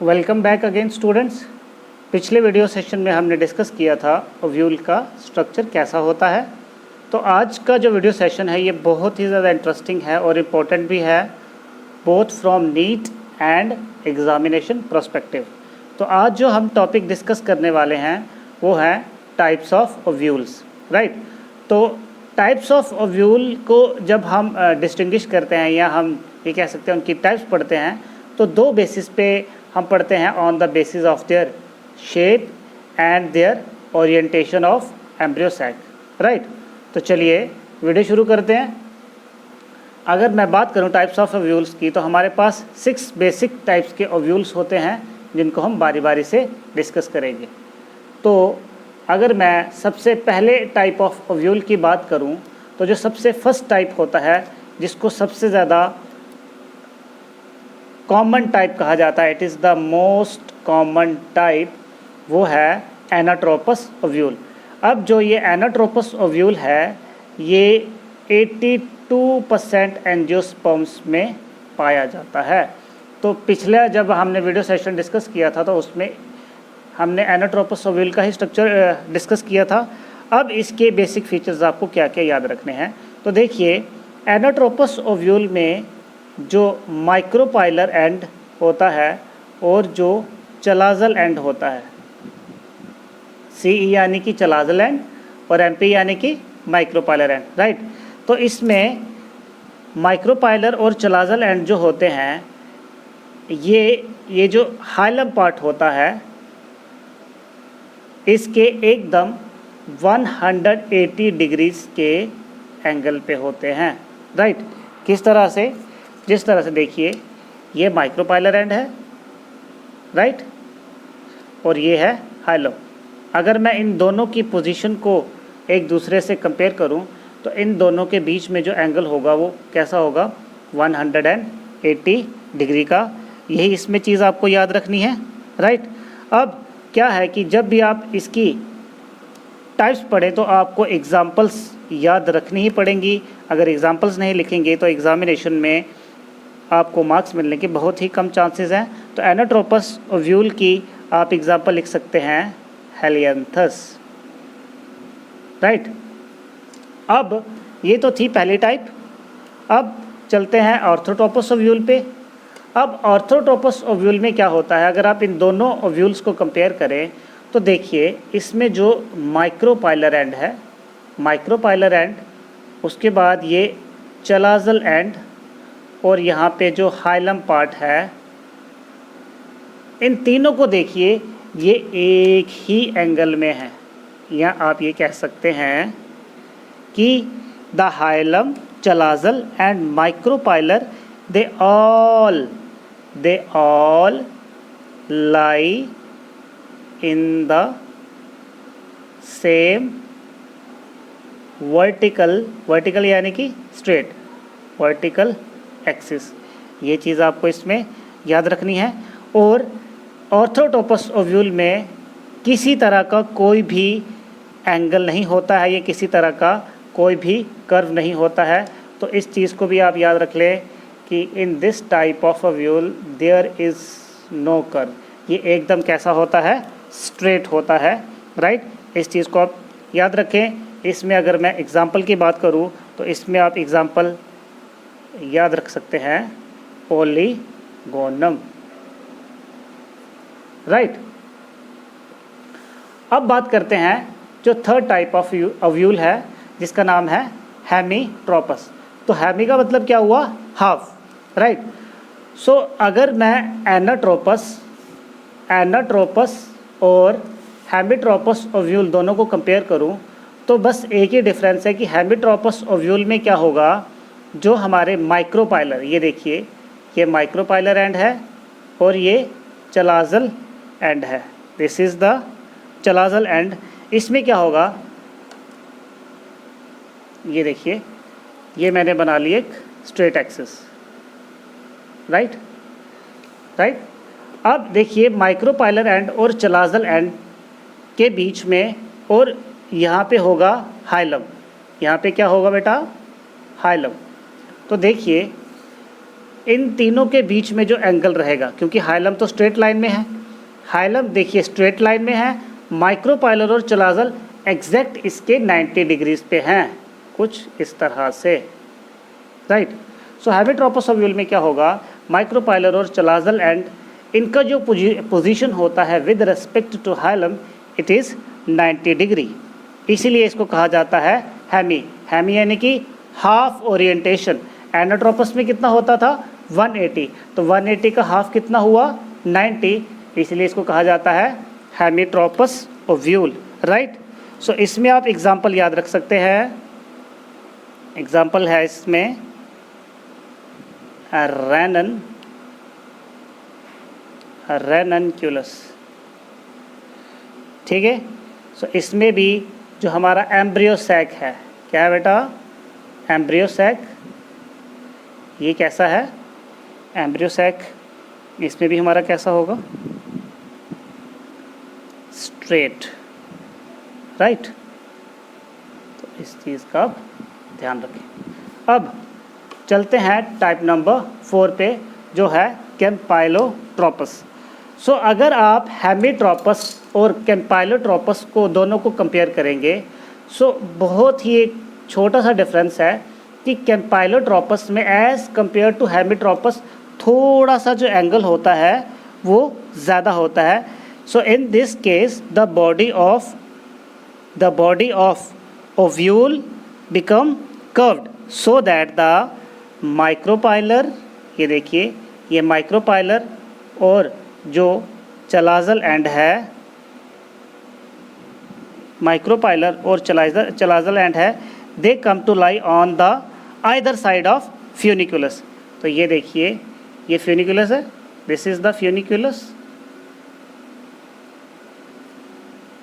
Welcome back again students. पिछले video session में हमने डिस्कस किया था ओव्यूल का स्ट्रक्चर कैसा होता है। तो आज का जो वीडियो सेशन है ये बहुत ही ज़्यादा इंटरेस्टिंग है और इम्पोर्टेंट भी है, both from neat and examination perspective. तो आज जो हम टॉपिक डिस्कस करने वाले हैं वो है टाइप्स ऑफ ओव्यूल्स, राइट। तो टाइप्स ऑफ ओव्यूल को जब हम डिस्टिंग्विश करते हैं या हम ये कह सकते हैं उनकी टाइप्स पढ़ते हैं, तो दो बेसिस पे हम पढ़ते हैं, on the basis of their shape and their orientation of embryo sac, right. तो चलिए वीडियो शुरू करते हैं। अगर मैं बात करूं टाइप्स ऑफ ओव्यूल्स की, तो हमारे पास 6 बेसिक टाइप्स के ओव्यूल्स होते हैं जिनको हम बारी बारी से डिस्कस करेंगे। तो अगर मैं सबसे पहले टाइप ऑफ ओव्यूल की बात करूं, तो जो सबसे फर्स्ट टाइप होता है, जिसको सबसे ज़्यादा कॉमन टाइप कहा जाता है, it is the most common type, वो है एनाट्रोपस ओव्यूल। अब जो ये एनाट्रोपस ओव्यूल है ये 82% एंजियोस्पर्म्स में पाया जाता है। तो पिछला जब हमने वीडियो सेशन डिस्कस किया था तो उसमें हमने एनाट्रोपस ओव्यूल का ही स्ट्रक्चर डिस्कस किया था। अब इसके बेसिक फीचर्स आपको क्या क्या याद रखने हैं। तो देखिए, एनाट्रोपस ओव्यूल में जो माइक्रोपाइलर एंड होता है और जो चलाजल एंड होता है, CE यानी कि चलाजल एंड और MP यानी कि माइक्रोपाइलर एंड, राइट। तो इसमें माइक्रोपाइलर और चलाजल एंड जो होते हैं, ये जो हाइलम पार्ट होता है इसके एकदम 180 डिग्रीज के एंगल पे होते हैं, राइट। किस तरह से? जिस तरह से देखिए, ये माइक्रोपाइलर एंड है, राइट, और ये है हाइलम। अगर मैं इन दोनों की पोजीशन को एक दूसरे से कंपेयर करूं, तो इन दोनों के बीच में जो एंगल होगा वो कैसा होगा? 180 डिग्री का। यही इसमें चीज़ आपको याद रखनी है, राइट। अब क्या है कि जब भी आप इसकी टाइप्स पढ़ें तो आपको एग्जाम्पल्स याद रखनी ही पड़ेंगी। अगर एग्जाम्पल्स नहीं लिखेंगे तो एग्जामिनेशन में आपको मार्क्स मिलने के बहुत ही कम चांसेस हैं। तो एनाट्रोपस ओव्यूल की आप एग्जाम्पल लिख सकते हैं हेलियांथस, राइट। अब ये तो थी पहली टाइप। अब चलते हैं ऑर्थोट्रोपस ओव्यूल पे। अब ऑर्थोट्रोपस ओव्यूल में क्या होता है, अगर आप इन दोनों ओव्यूल्स को कंपेयर करें तो देखिए, इसमें जो माइक्रोपाइलर एंड है, माइक्रोपाइलर एंड, उसके बाद ये चलाजल एंड और यहाँ पे जो हाइलम पार्ट है, इन तीनों को देखिए ये एक ही एंगल में है। या आप ये कह सकते हैं कि the hilum, chalazal end micropylar they all lie in the same vertical यानी कि स्ट्रेट वर्टिकल एक्सिस। ये चीज़ आपको इसमें याद रखनी है। और ऑर्थोट्रोपस ओव्यूल में किसी तरह का कोई भी एंगल नहीं होता है, ये किसी तरह का कोई भी कर्व नहीं होता है। तो इस चीज़ को भी आप याद रख लें कि in this type of ovule there is no curve. ये एकदम कैसा होता है? स्ट्रेट होता है, राइट। इस चीज़ को आप याद रखें। इसमें अगर मैं एग्ज़ाम्पल की बात करूँ तो इसमें आप एग्ज़ाम्पल याद रख सकते हैं पॉलीगोनम, राइट। अब बात करते हैं जो थर्ड टाइप ऑफ ओव्यूल है, जिसका नाम है हेमीट्रोपस। तो हेमी का मतलब क्या हुआ? Half, right. सो अगर मैं एनाट्रोपस और हेमीट्रोपस ओव्यूल दोनों को कंपेयर करूं, तो बस एक ही डिफरेंस है कि हेमीट्रोपस ओव्यूल में क्या होगा, जो हमारे माइक्रोपाइलर, ये देखिए, ये माइक्रोपाइलर एंड है और ये चलाजल एंड है। This is the chalazal end. इसमें क्या होगा, ये देखिए, ये मैंने बना ली एक स्ट्रेट एक्सिस, राइट। अब देखिए, माइक्रोपाइलर एंड और चलाजल एंड के बीच में, और यहाँ पे होगा हाइलम। यहाँ पे क्या होगा बेटा? हाइलम। तो देखिए, इन तीनों के बीच में जो एंगल रहेगा, क्योंकि हाइलम तो स्ट्रेट लाइन में है, हाइलम देखिए स्ट्रेट लाइन में है, माइक्रोपाइलर और चलाजल एग्जैक्ट इसके 90 डिग्रीज पे हैं, कुछ इस तरह से, राइट। सो हेमिट्रोपस ओव्यूल में क्या होगा, माइक्रोपाइलर और चलाजल एंड इनका जो पोजीशन होता है with respect to hilum it is 90 degree, इसीलिए इसको कहा जाता है हेमी। हेमी यानी कि हाफ ओरिएंटेशन। एनाट्रोपस में कितना होता था 180, तो 180 का हाफ कितना हुआ 90, इसलिए इसको कहा जाता है हेमिट्रोपस ओव्यूल, राइट। सो इसमें आप एग्जाम्पल याद रख सकते हैं, एग्जाम्पल है इसमें रेननक्यूलस, ठीक है। सो इसमें भी जो हमारा एम्ब्रियो सैक है, क्या है बेटा, एम्ब्रियो सैक, ये कैसा है एम्ब्रियो सैक, इसमें भी हमारा कैसा होगा स्ट्रेट, राइट। तो इस चीज़ का आप ध्यान रखें। अब चलते हैं टाइप नंबर 4 पे, जो है कैम्पाइलोट्रोपस। सो अगर आप हेमिट्रोपस और कैम्पाइलोट्रोपस को दोनों को कंपेयर करेंगे, सो बहुत ही एक छोटा सा डिफरेंस है कि कैम्पाइलोट्रोपस में एज़ कंपेयर टू हेमिट्रोपस थोड़ा सा जो एंगल होता है वो ज़्यादा होता है। So in this case the body of ovule become curved so that the micropylar, ये देखिए ये माइक्रोपाइलर और जो चलाजल एंड है, माइक्रोपाइलर और चलाजल एंड है, they come to lie on the either side of funiculus. तो ये देखिए ये फ्यूनिकुलस है, this is the funiculus,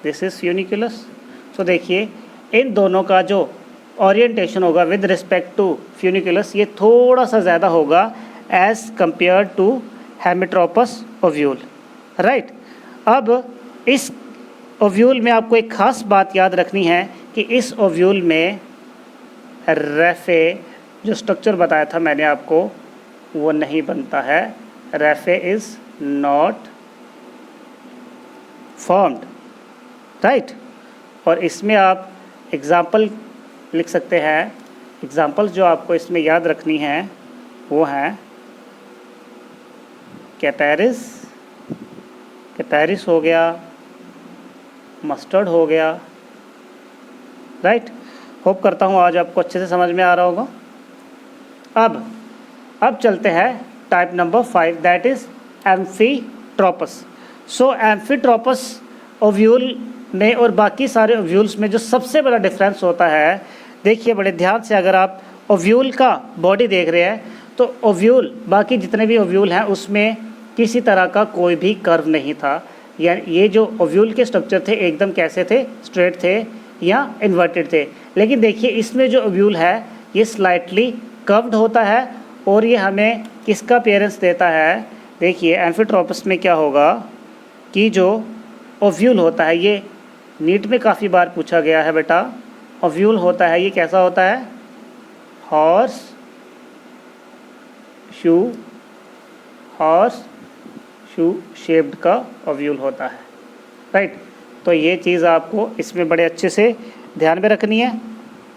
this is funiculus. तो देखिए इन दोनों का जो ओरिएंटेशन होगा विद रिस्पेक्ट टू फ्यूनिकुलस ये थोड़ा सा ज़्यादा होगा as compare to hemitropous ovule, right. अब इस ओव्यूल में आपको एक ख़ास बात याद रखनी है कि इस ओव्यूल में रैफे जो स्ट्रक्चर बताया था मैंने आपको वो नहीं बनता है, रैफे इज़ नॉट फॉर्म्ड, राइट। और इसमें आप एग्ज़ाम्पल लिख सकते हैं, एग्ज़ाम्पल्स जो आपको इसमें याद रखनी है वो हैं कैपेरिस हो गया, मस्टर्ड हो गया, राइट। होप करता हूँ आज आपको अच्छे से समझ में आ रहा होगा। अब चलते हैं type number 5 that is amphitropous. So amphitropous ovule में और बाकी सारे ओव्यूल्स में जो सबसे बड़ा डिफरेंस होता है, देखिए बड़े ध्यान से, अगर आप ओव्यूल का बॉडी देख रहे हैं तो ओव्यूल बाकी जितने भी ओव्यूल हैं उसमें किसी तरह का कोई भी कर्व नहीं था, या ये जो ओव्यूल के स्ट्रक्चर थे एकदम कैसे थे, स्ट्रेट थे या इन्वर्टेड थे। लेकिन देखिए इसमें जो ओव्यूल है ये स्लाइटली कर्व्ड होता है और ये हमें किसका अपीयरेंस देता है, देखिए एम्फीट्रोपस में क्या होगा कि जो ओव्यूल होता है, ये नीट में काफ़ी बार पूछा गया है बेटा, ओव्यूल होता है ये कैसा होता है, हॉर्स शू शेप्ड का ओव्यूल होता है, राइट। तो ये चीज़ आपको इसमें बड़े अच्छे से ध्यान में रखनी है।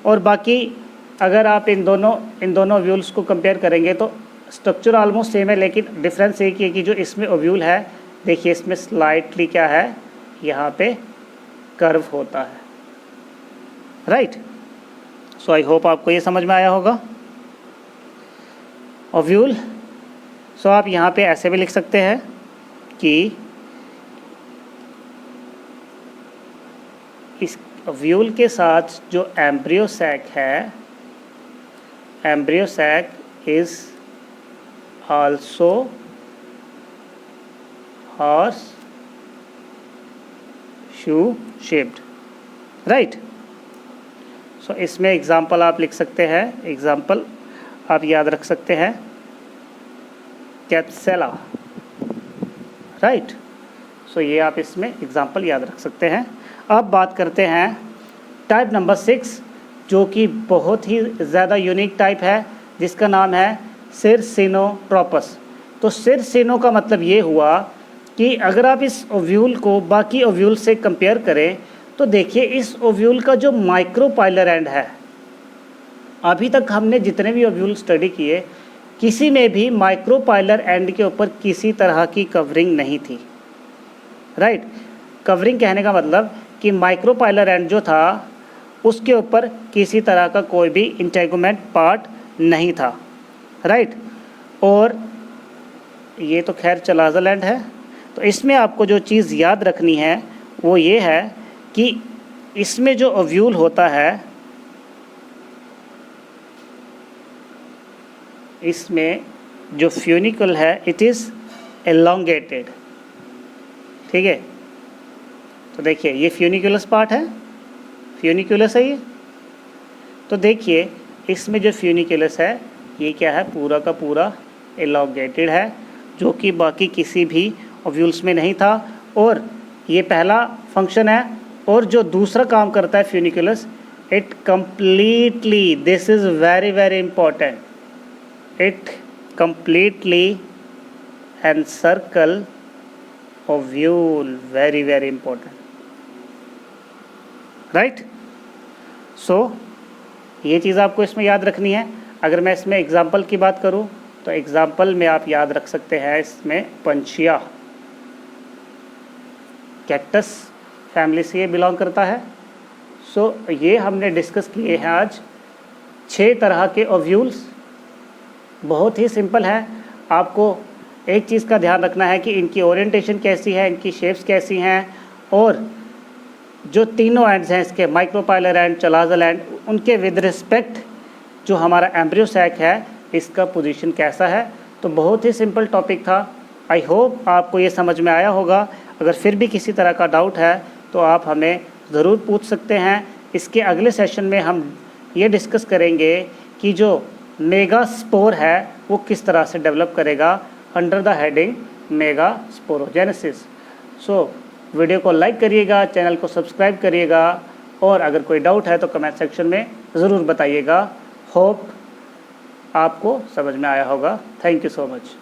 और बाकी अगर आप इन दोनों ओव्यूल्स को कंपेयर करेंगे तो स्ट्रक्चर ऑलमोस्ट सेम है, लेकिन डिफरेंस एक ही है कि जो इसमें ओव्यूल है देखिए इसमें स्लाइटली क्या है, यहाँ पे कर्व होता है, राइट। सो आई होप आपको ये समझ में आया होगा ओव्यूल। सो आप यहाँ पे ऐसे भी लिख सकते हैं कि इस ओव्यूल के साथ जो एम्ब्रियो सैक है, embryo sac is also horseshoe shaped, right. So इसमें एग्जाम्पल आप लिख सकते हैं, एग्जाम्पल आप याद रख सकते हैं कैप्सेला, राइट। सो ये आप इसमें एग्जाम्पल याद रख सकते हैं। अब बात करते हैं टाइप नंबर 6 जो कि बहुत ही ज़्यादा यूनिक टाइप है जिसका नाम है सिरसिनोट्रोपस। तो सिरसिनो का मतलब ये हुआ कि अगर आप इस ओव्यूल को बाकी ओव्यूल से कंपेयर करें तो देखिए इस ओव्यूल का जो माइक्रोपाइलर एंड है, अभी तक हमने जितने भी ओव्यूल स्टडी किए किसी में भी माइक्रोपाइलर एंड के ऊपर किसी तरह की कवरिंग नहीं थी, राइट। कवरिंग कहने का मतलब कि माइक्रोपाइलर एंड जो था उसके ऊपर किसी तरह का कोई भी इंटेगुमेंट पार्ट नहीं था, राइट। और ये तो खैर चलाज़ल एंड है। तो इसमें आपको जो चीज़ याद रखनी है वो ये है कि इसमें जो ओव्यूल होता है, इसमें जो फ्यूनिकल है इट इज़ एलोंगेटेड, ठीक है। तो देखिए ये फ्यूनिकुलस पार्ट है, फ्यूनिकुलस है ये। तो देखिए इसमें जो फ्यूनिकुलस है ये क्या है, पूरा का पूरा एलोंगेटेड है, जो कि बाकी किसी भी ओव्यूल्स में नहीं था। और ये पहला फंक्शन है। और जो दूसरा काम करता है funiculus, it completely, this is very very important, it completely encircle ovule, very very important, right। so ये चीज़ आपको इसमें याद रखनी है। अगर मैं इसमें एग्जाम्पल की बात करूँ तो एग्जाम्पल में आप याद रख सकते हैं, इसमें पंचिया कैक्टस फैमिली से ये बिलोंग करता है। सो ये हमने डिस्कस किए हैं आज 6 तरह के ओव्यूल्स। बहुत ही सिंपल है। आपको एक चीज़ का ध्यान रखना है कि इनकी ओरिएंटेशन कैसी है, इनकी शेप्स कैसी हैं, और जो तीनों एंड्स हैं इसके, माइक्रोपाइलर एंड, चलाज़ल एंड, उनके विद रिस्पेक्ट जो हमारा एम्ब्रियो सैक है इसका पोजीशन कैसा है। तो बहुत ही सिंपल टॉपिक था। आई होप आपको ये समझ में आया होगा। अगर फिर भी किसी तरह का डाउट है तो आप हमें ज़रूर पूछ सकते हैं। इसके अगले सेशन में हम ये डिस्कस करेंगे कि जो मेगास्पोर है वो किस तरह से डेवलप करेगा under the heading megasporogenesis. So video को लाइक करिएगा, चैनल को सब्सक्राइब करिएगा, और अगर कोई डाउट है तो कमेंट सेक्शन में ज़रूर बताइएगा। होप आपको समझ में आया होगा। Thank you so much.